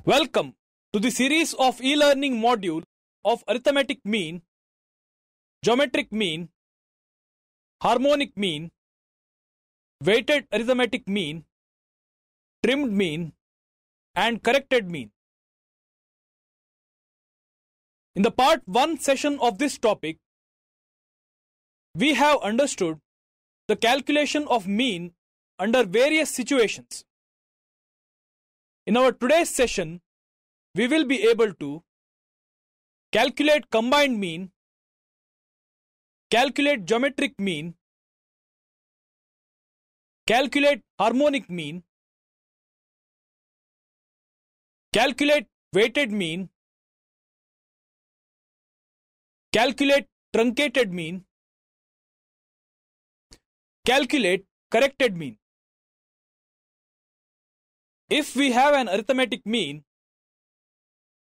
Welcome to the series of e-learning module of arithmetic mean, geometric mean, harmonic mean, weighted arithmetic mean, trimmed mean, and corrected mean. In the part 1 session of this topic, we have understood the calculation of mean under various situations. In our today's session, we will be able to calculate combined mean, calculate geometric mean, calculate harmonic mean, calculate weighted mean, calculate truncated mean, calculate corrected mean. If we have an arithmetic mean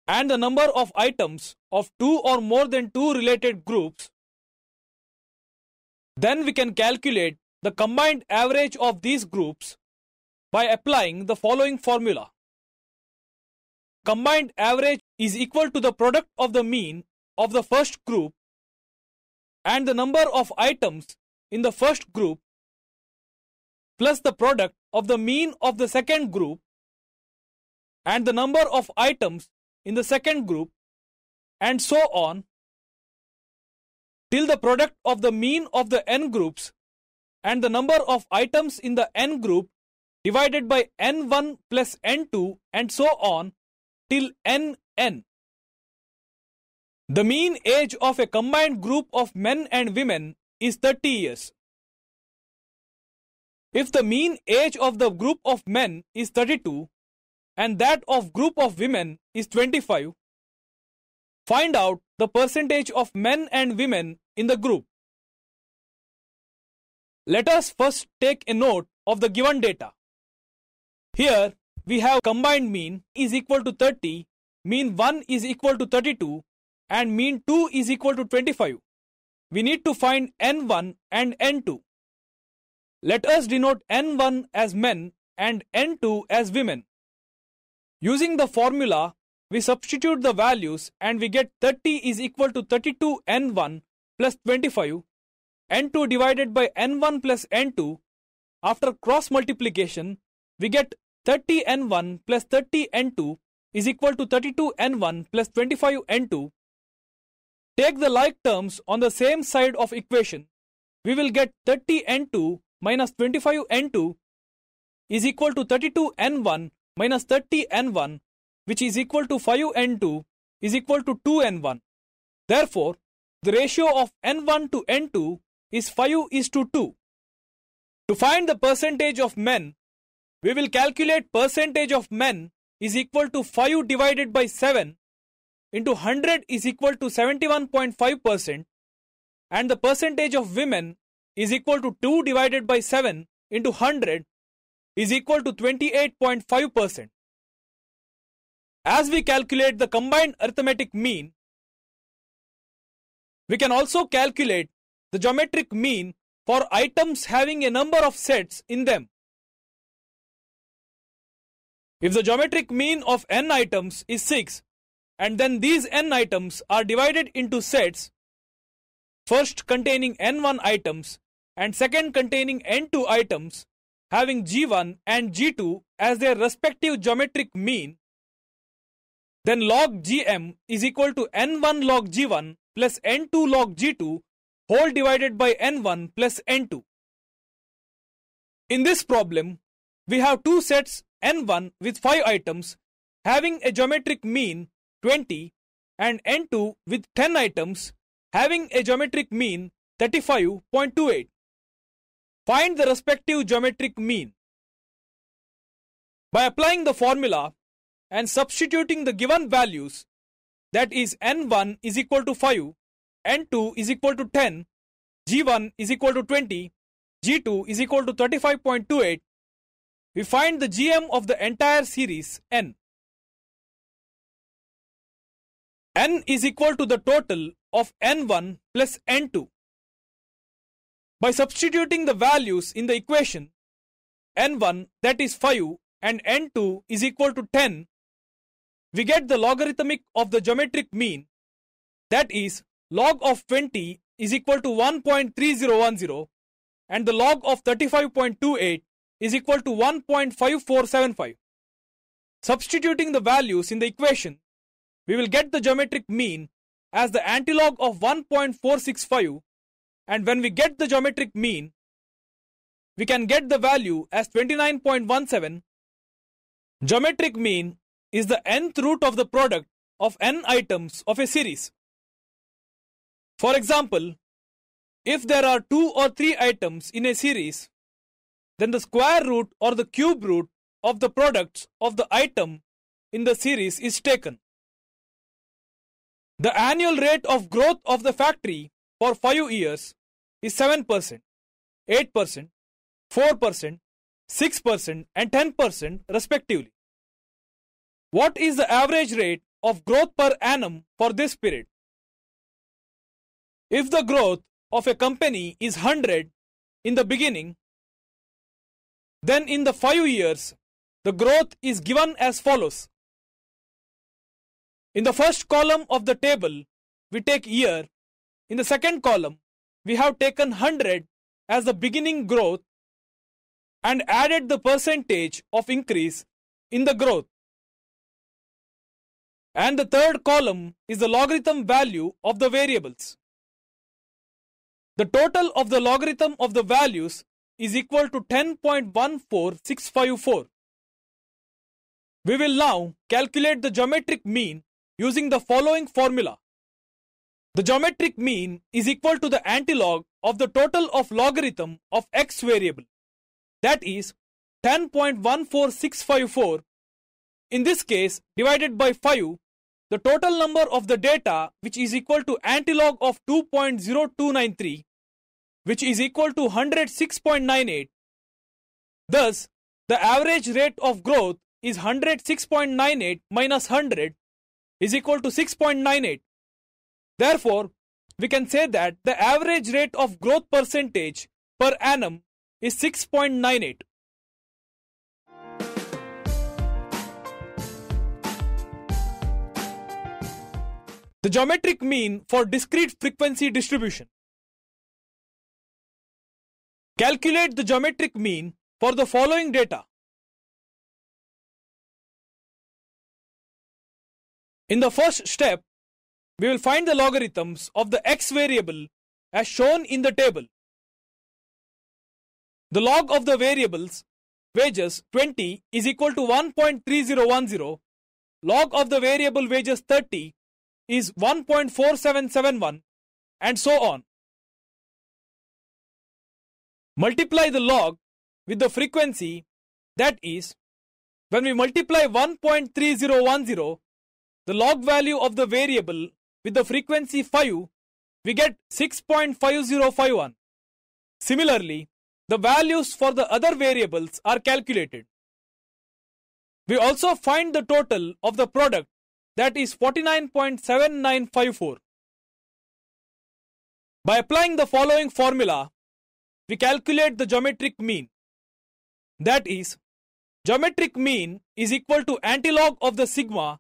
and the number of items of two or more than two related groups, then we can calculate the combined average of these groups by applying the following formula. Combined average is equal to the product of the mean of the first group and the number of items in the first group plus the product of the mean of the second group and the number of items in the second group, and so on till the product of the mean of the n groups and the number of items in the n group divided by n1 plus n2, and so on till nn. The mean age of a combined group of men and women is 30 years. If the mean age of the group of men is 32 and that of group of women is 25, find out the percentage of men and women in the group. Let us first take a note of the given data. Here we have combined mean is equal to 30, mean 1 is equal to 32, and mean 2 is equal to 25. We need to find n1 and n2. Let us denote n1 as men and n2 as women. Using the formula, we substitute the values and we get 30 is equal to 32 n1 plus 25, n2 divided by n1 plus n2. After cross multiplication, we get 30 n1 plus 30 n2 is equal to 32 n1 plus 25 n2. Take the like terms on the same side of equation. We will get 30 n2 minus 25 n2 is equal to 32 n1 minus 30 n1, which is equal to 5 n2 is equal to 2 n1. Therefore, the ratio of n1 to n2 is 5:2. To find the percentage of men, we will calculate percentage of men is equal to 5 divided by 7 into 100 is equal to 71.5%, and the percentage of women is equal to 2 divided by 7 into 100 is equal to 28.5%. As we calculate the combined arithmetic mean, we can also calculate the geometric mean for items having a number of sets in them. If the geometric mean of n items is 6, and then these n items are divided into sets, first containing n1 items and second containing n2 items, having g1 and g2 as their respective geometric mean, then log gm is equal to n1 log g1 plus n2 log g2 whole divided by n1 plus n2. In this problem, we have two sets n1 with 5 items having a geometric mean 20 and n2 with 10 items having a geometric mean 35.28. Find the respective geometric mean. By applying the formula and substituting the given values, that is n1 is equal to 5, n2 is equal to 10, g1 is equal to 20, g2 is equal to 35.28, we find the gm of the entire series n. N is equal to the total of n1 plus n2. By substituting the values in the equation, n1 that is 5 and n2 is equal to 10, we get the logarithmic of the geometric mean, that is log of 20 is equal to 1.3010 and the log of 35.28 is equal to 1.5475. Substituting the values in the equation, we will get the geometric mean as the antilog of 1.465, and when we get the geometric mean, we can get the value as 29.17. Geometric mean is the nth root of the product of n items of a series. For example, if there are 2 or 3 items in a series, then the square root or the cube root of the products of the item in the series is taken. The annual rate of growth of the factory for 5 years is 7%, 8%, 4%, 6% and 10% respectively. What is the average rate of growth per annum for this period? If the growth of a company is 100 in the beginning, then in the 5 years, the growth is given as follows. In the first column of the table, we take year. In the second column, we have taken 100 as the beginning growth and added the percentage of increase in the growth. And the third column is the logarithm value of the variables. The total of the logarithm of the values is equal to 10.14654. We will now calculate the geometric mean using the following formula. The geometric mean is equal to the antilog of the total of logarithm of x variable, that is 10.14654. In this case, divided by 5, the total number of the data, which is equal to antilog of 2.0293, which is equal to 106.98. Thus, the average rate of growth is 106.98 minus 100 is equal to 6.98. Therefore, we can say that the average rate of growth percentage per annum is 6.98. The geometric mean for discrete frequency distribution. Calculate the geometric mean for the following data. In the first step, we will find the logarithms of the x variable as shown in the table. The log of the variables wages 20 is equal to 1.3010, log of the variable wages 30 is 1.4771, and so on. Multiply the log with the frequency, that is, when we multiply 1.3010, the log value of the variable with the frequency 5, we get 6.5051. Similarly, the values for the other variables are calculated. We also find the total of the product, that is 49.7954. By applying the following formula, we calculate the geometric mean. That is, geometric mean is equal to antilog of the sigma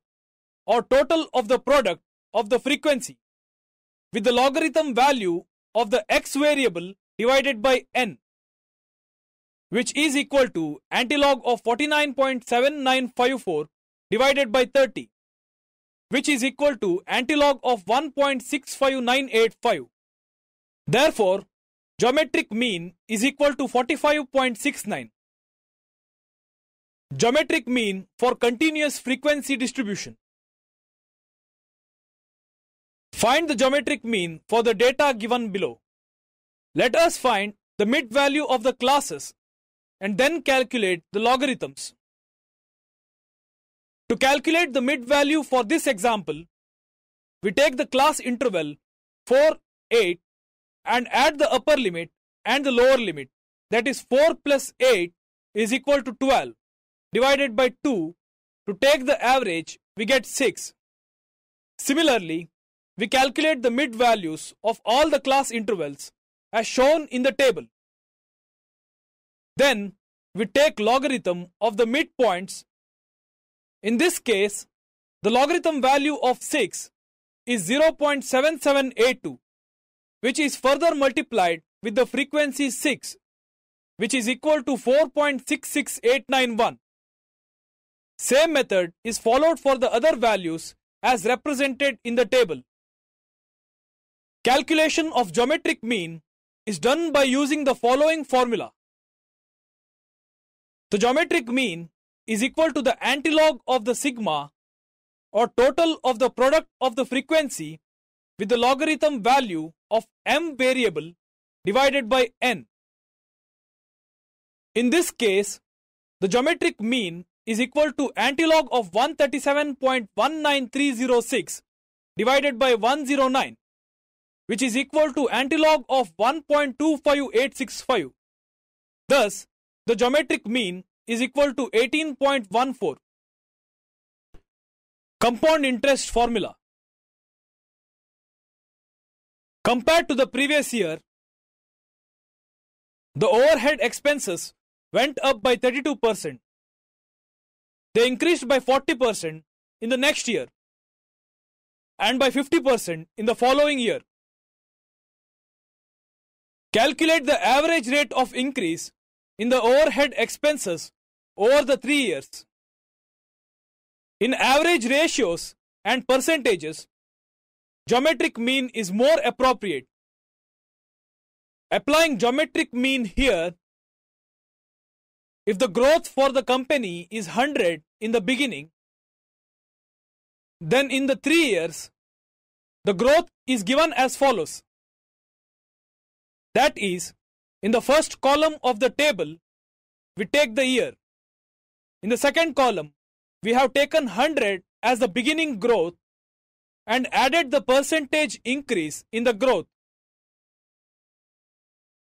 or total of the product of the frequency with the logarithm value of the x variable divided by n, which is equal to antilog of 49.7954 divided by 30, which is equal to antilog of 1.65985. Therefore, geometric mean is equal to 45.69. Geometric mean for continuous frequency distribution. Find the geometric mean for the data given below. Let us find the mid value of the classes and then calculate the logarithms. To calculate the mid value for this example, we take the class interval 4, 8 and add the upper limit and the lower limit, that is 4 plus 8 is equal to 12 divided by 2. To take the average, we get 6. Similarly, we calculate the mid values of all the class intervals as shown in the table. Then we take logarithm of the midpoints. In this case, the logarithm value of 6 is 0.7782, which is further multiplied with the frequency 6, which is equal to 4.66891. Same method is followed for the other values as represented in the table. Calculation of geometric mean is done by using the following formula. The geometric mean is equal to the antilog of the sigma or total of the product of the frequency with the logarithm value of m variable divided by n. In this case, the geometric mean is equal to antilog of 137.19306 divided by 109, which is equal to antilog of 1.25865. Thus, the geometric mean is equal to 18.14. Compound interest formula. Compared to the previous year, the overhead expenses went up by 32%. They increased by 40% in the next year and by 50% in the following year. Calculate the average rate of increase in the overhead expenses over the 3 years. In average ratios and percentages, geometric mean is more appropriate. Applying geometric mean here, if the growth for the company is 100 in the beginning, then in the 3 years, the growth is given as follows. That is, in the first column of the table, we take the year. In the second column, we have taken 100 as the beginning growth and added the percentage increase in the growth.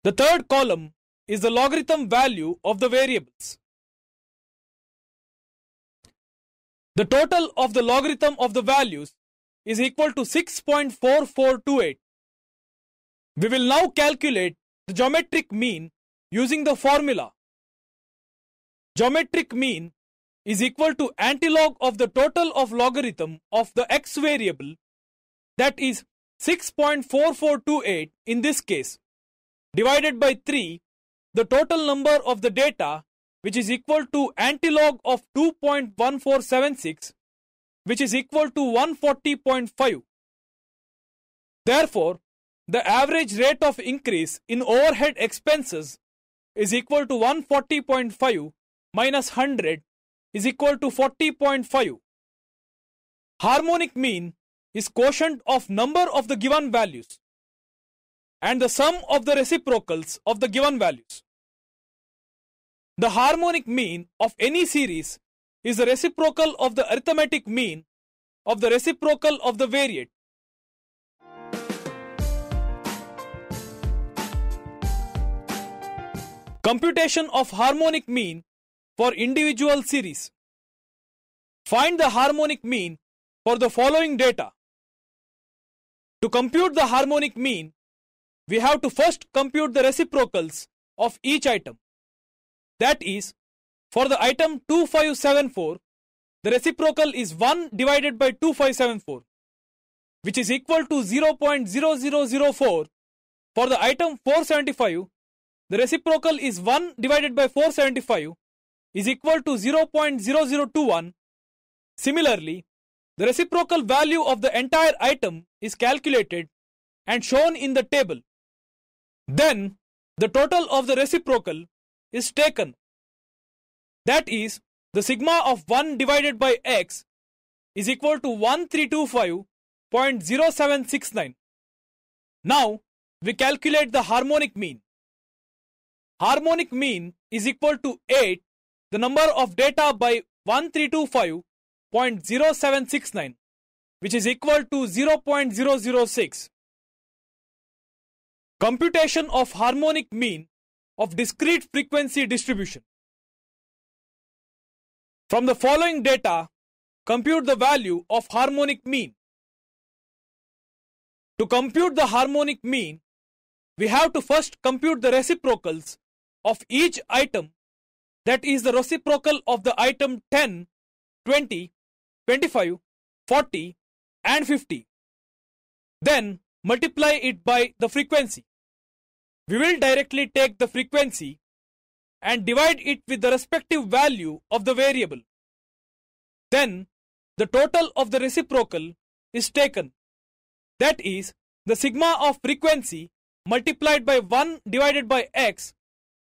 The third column is the logarithm value of the variables. The total of the logarithm of the values is equal to 6.4428. We will now calculate the geometric mean using the formula. Geometric mean is equal to antilog of the total of logarithm of the x variable, that is 6.4428 in this case, divided by 3, the total number of the data, which is equal to antilog of 2.1476, which is equal to 140.5. Therefore, the average rate of increase in overhead expenses is equal to 140.5 minus 100 is equal to 40.5. Harmonic mean is quotient of number of the given values and the sum of the reciprocals of the given values. The harmonic mean of any series is the reciprocal of the arithmetic mean of the reciprocal of the variate. Computation of harmonic mean for individual series. Find the harmonic mean for the following data. To compute the harmonic mean, we have to first compute the reciprocals of each item. That is, for the item 2574, the reciprocal is 1 divided by 2574, which is equal to 0.0004. For the item 475, the reciprocal is 1 divided by 475 is equal to 0.0021. Similarly, the reciprocal value of the entire item is calculated and shown in the table. Then, the total of the reciprocal is taken. That is, the sigma of 1 divided by x is equal to 1325.0769. Now, we calculate the harmonic mean. Harmonic mean is equal to 8, the number of data by 1325.0769, which is equal to 0.006. Computation of harmonic mean of discrete frequency distribution. From the following data, compute the value of harmonic mean. To compute the harmonic mean, we have to first compute the reciprocals of each item, that is the reciprocal of the item 10, 20, 25 40 and 50. Then multiply it by the frequency. We will directly take the frequency and divide it with the respective value of the variable. Then the total of the reciprocal is taken. That is, the sigma of frequency multiplied by 1 divided by x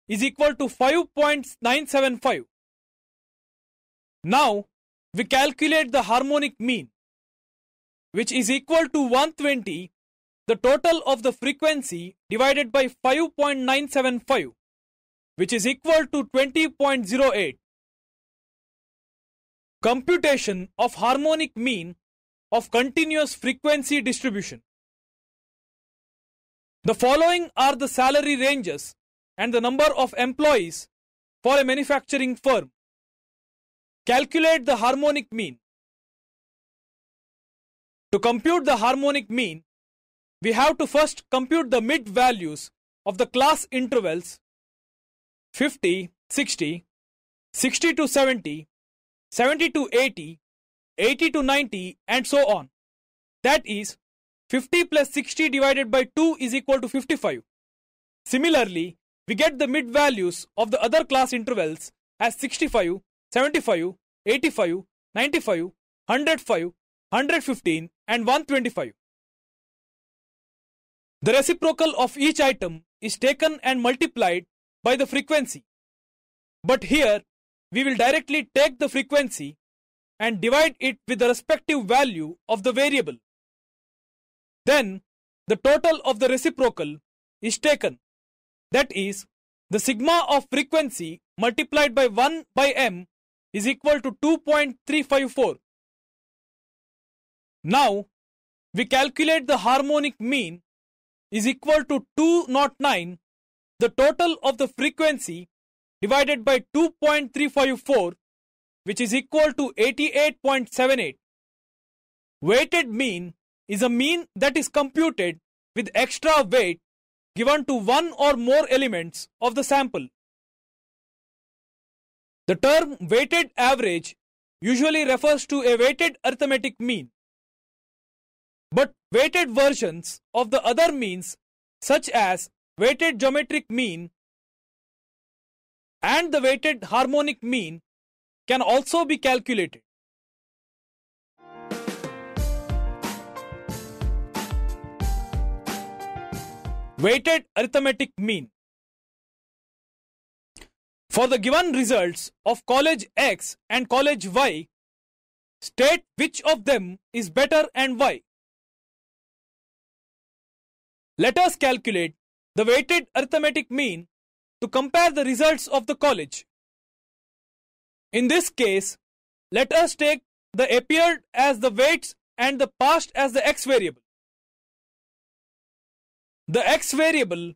is equal to 5.975. Now we calculate the harmonic mean, which is equal to 120, the total of the frequency divided by 5.975, which is equal to 20.08. Computation of harmonic mean of continuous frequency distribution. The following are the salary ranges and the number of employees for a manufacturing firm. Calculate the harmonic mean. To compute the harmonic mean, we have to first compute the mid values of the class intervals 50, 60, 60 to 70, 70 to 80, 80 to 90, and so on. That is, 50 plus 60 divided by 2 is equal to 55. Similarly, we get the mid values of the other class intervals as 65, 75, 85, 95, 105, 115, and 125. The reciprocal of each item is taken and multiplied by the frequency. But here, we will directly take the frequency and divide it with the respective value of the variable. Then, the total of the reciprocal is taken. That is, the sigma of frequency multiplied by 1 by m is equal to 2.354. Now, we calculate the harmonic mean is equal to 209, the total of the frequency divided by 2.354, which is equal to 88.78. Weighted mean is a mean that is computed with extra weight given to one or more elements of the sample. The term weighted average usually refers to a weighted arithmetic mean. But weighted versions of the other means, such as weighted geometric mean and the weighted harmonic mean, can also be calculated. Weighted arithmetic mean. For the given results of college X and college Y, state which of them is better and why. Let us calculate the weighted arithmetic mean to compare the results of the college. In this case, let us take the appeared as the weights and the past as the x variable. The x variable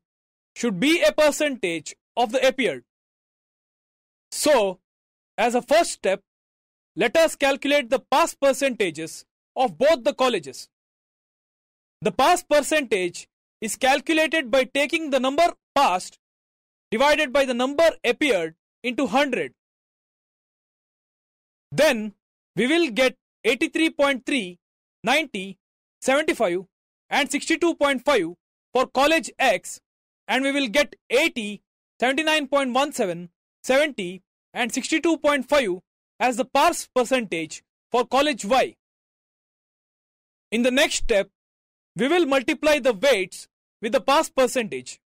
should be a percentage of the appeared. So, as a first step, let us calculate the past percentages of both the colleges. The past percentage is calculated by taking the number past divided by the number appeared into 100. Then we will get 83.3, 90, 75 and 62.5 for college X, and we will get 80, 79.17, 70 and 62.5 as the past percentage for college Y. In the next step, we will multiply the weights with the past percentage.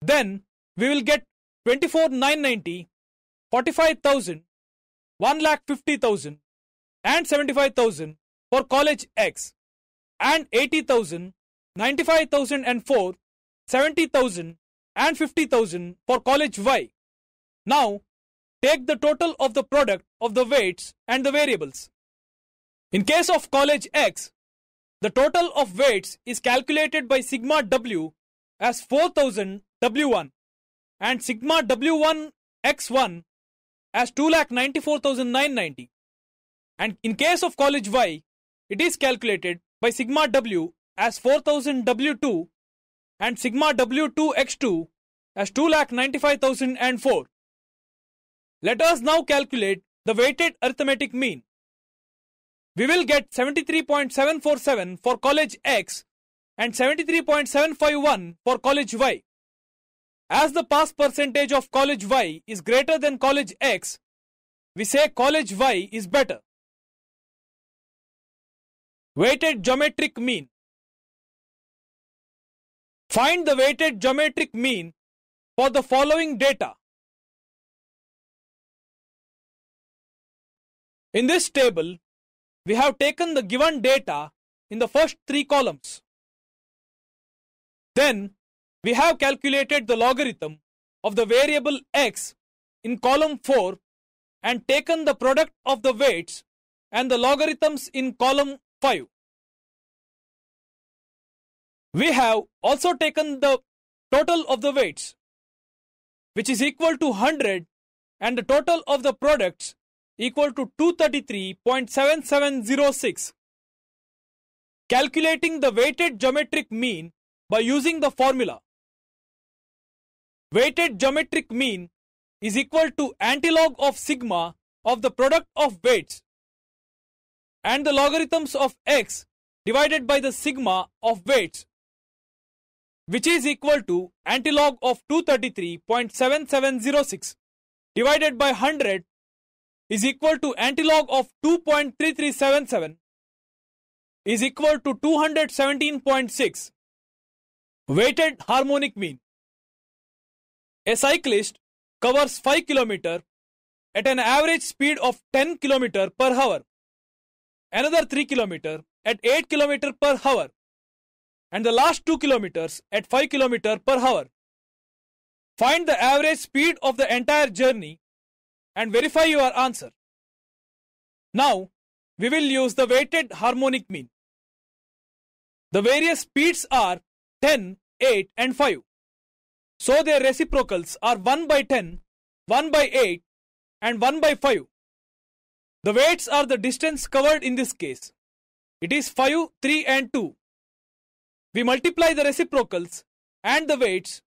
Then we will get 24,990, 45,000, 1,50,000 and 75,000 for college X, and 80,000, 95,004, 70,000 and 50,000 for college Y. Now, take the total of the product of the weights and the variables. In case of college X, the total of weights is calculated by sigma W as 4,000 W1 and sigma W1 X1 as 2,94,990. And in case of college Y, it is calculated by sigma W as 4,000 W2 and sigma W2 X2 as 2,95,004. Let us now calculate the weighted arithmetic mean. we will get 73.747 for college X and 73.751 for college Y. As the pass percentage of college Y is greater than college X, we say college Y is better. Weighted geometric mean. Find the weighted geometric mean for the following data. In this table, we have taken the given data in the first three columns. Then, we have calculated the logarithm of the variable x in column 4 and taken the product of the weights and the logarithms in column 5. We have also taken the total of the weights, which is equal to 100, and the total of the products equal to 233.7706. Calculating the weighted geometric mean by using the formula. Weighted geometric mean is equal to antilog of sigma of the product of weights and the logarithms of x divided by the sigma of weights, which is equal to antilog of 233.7706 divided by 100 is equal to antilog of 2.3377 is equal to 217.6. Weighted harmonic mean. A cyclist covers 5 km at an average speed of 10 km per hour, another 3 km at 8 km per hour, and the last 2 km at 5 km per hour. Find the average speed of the entire journey and verify your answer. Now, we will use the weighted harmonic mean. The various speeds are 10, 8 and 5. So their reciprocals are 1 by 10, 1 by 8 and 1 by 5. The weights are the distance covered in this case. It is 5, 3 and 2. We multiply the reciprocals and the weights.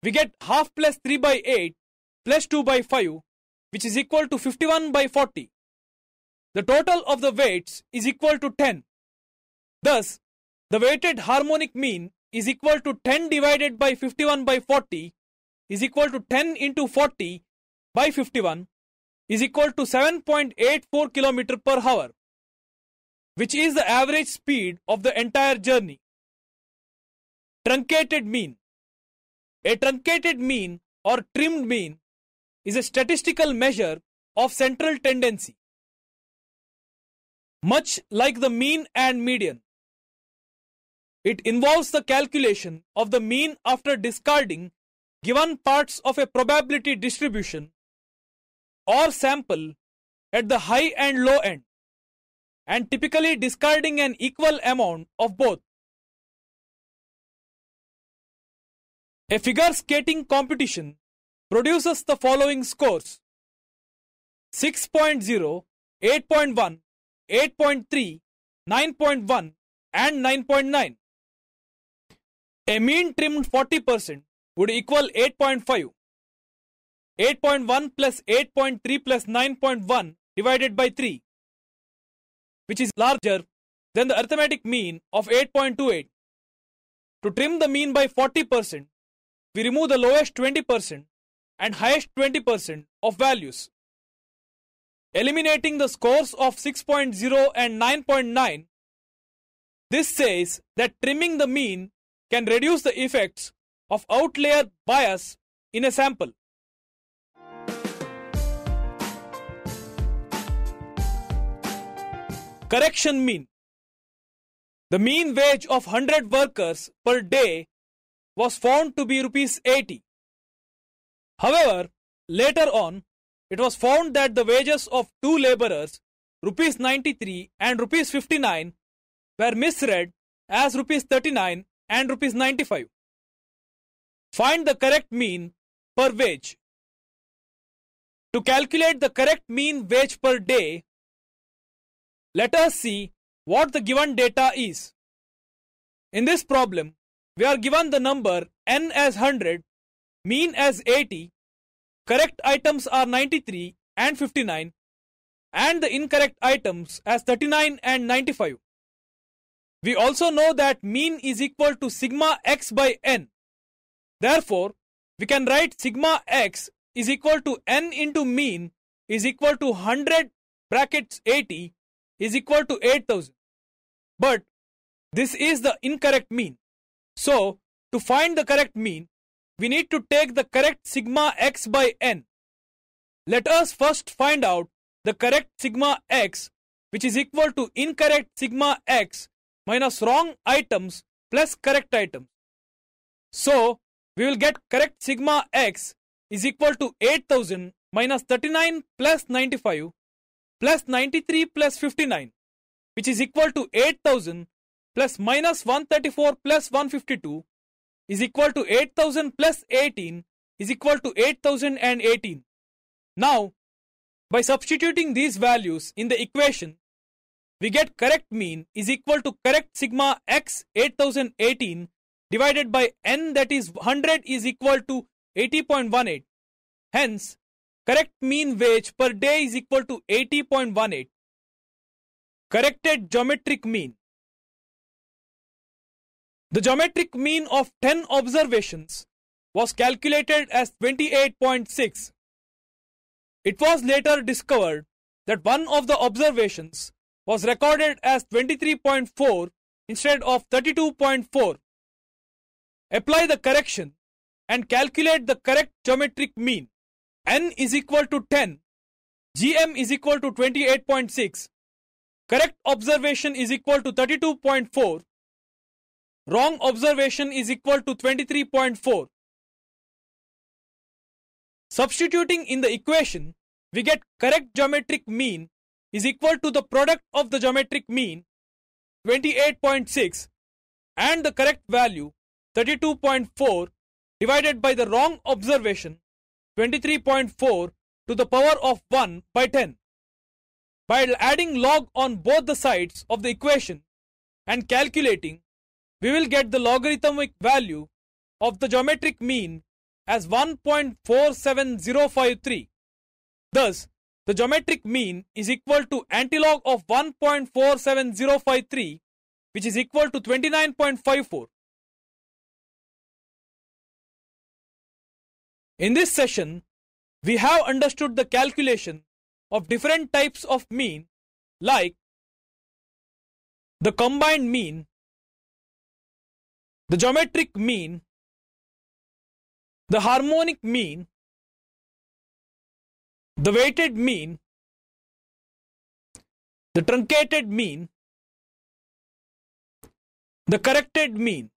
We get half plus 3 by 8 plus 2 by 5, which is equal to 51 by 40. The total of the weights is equal to 10. Thus, the weighted harmonic mean is equal to 10 divided by 51 by 40 is equal to 10 into 40 by 51 is equal to 7.84 km per hour, which is the average speed of the entire journey. Truncated mean. A truncated mean or trimmed mean is a statistical measure of central tendency. Much like the mean and median, it involves the calculation of the mean after discarding given parts of a probability distribution or sample at the high and low end, and typically discarding an equal amount of both. A figure skating competition produces the following scores: 6.0, 8.1, 8.3, 9.1 and 9.9. A mean trimmed 40% would equal 8.5. 8.1 plus 8.3 plus 9.1 divided by 3, which is larger than the arithmetic mean of 8.28. To trim the mean by 40%, we remove the lowest 20% and highest 20% of values. Eliminating the scores of 6.0 and 9.9, this says that trimming the mean can reduce the effects of outlier bias in a sample. Correction mean. The mean wage of 100 workers per day was found to be rupees 80. However, later on, it was found that the wages of two laborers, rupees 93 and rupees 59, were misread as rupees 39 and rupees 95. Find the correct mean per wage. To calculate the correct mean wage per day, let us see what the given data is. In this problem, we are given the number n as 100, mean as 80, correct items are 93 and 59, and the incorrect items as 39 and 95. We also know that mean is equal to sigma x by n. Therefore, we can write sigma x is equal to n into mean is equal to 100 brackets 80 is equal to 8000. But this is the incorrect mean. So, to find the correct mean, we need to take the correct sigma x by n. Let us first find out the correct sigma x, which is equal to incorrect sigma x minus wrong items plus correct items. So, we will get correct sigma x is equal to 8000 minus 39 plus 95 plus 93 plus 59, which is equal to 8000 plus minus 134 plus 152 is equal to 8000 plus 18 is equal to 8018. Now, by substituting these values in the equation, we get correct mean is equal to correct sigma x 8018 divided by n, that is 100 is equal to 80.18. Hence, correct mean wage per day is equal to 80.18. Corrected geometric mean. The geometric mean of 10 observations was calculated as 28.6. It was later discovered that one of the observations was recorded as 23.4 instead of 32.4. Apply the correction and calculate the correct geometric mean. N is equal to 10, GM is equal to 28.6, correct observation is equal to 32.4, wrong observation is equal to 23.4. Substituting in the equation, we get correct geometric mean is equal to the product of the geometric mean 28.6 and the correct value 32.4 divided by the wrong observation 23.4 to the power of 1 by 10. By adding log on both the sides of the equation and calculating, we will get the logarithmic value of the geometric mean as 1.47053. Thus, the geometric mean is equal to antilog of 1.47053, which is equal to 29.54. In this session, we have understood the calculation of different types of mean like the combined mean, the geometric mean, the harmonic mean, the weighted mean, the truncated mean, the corrected mean.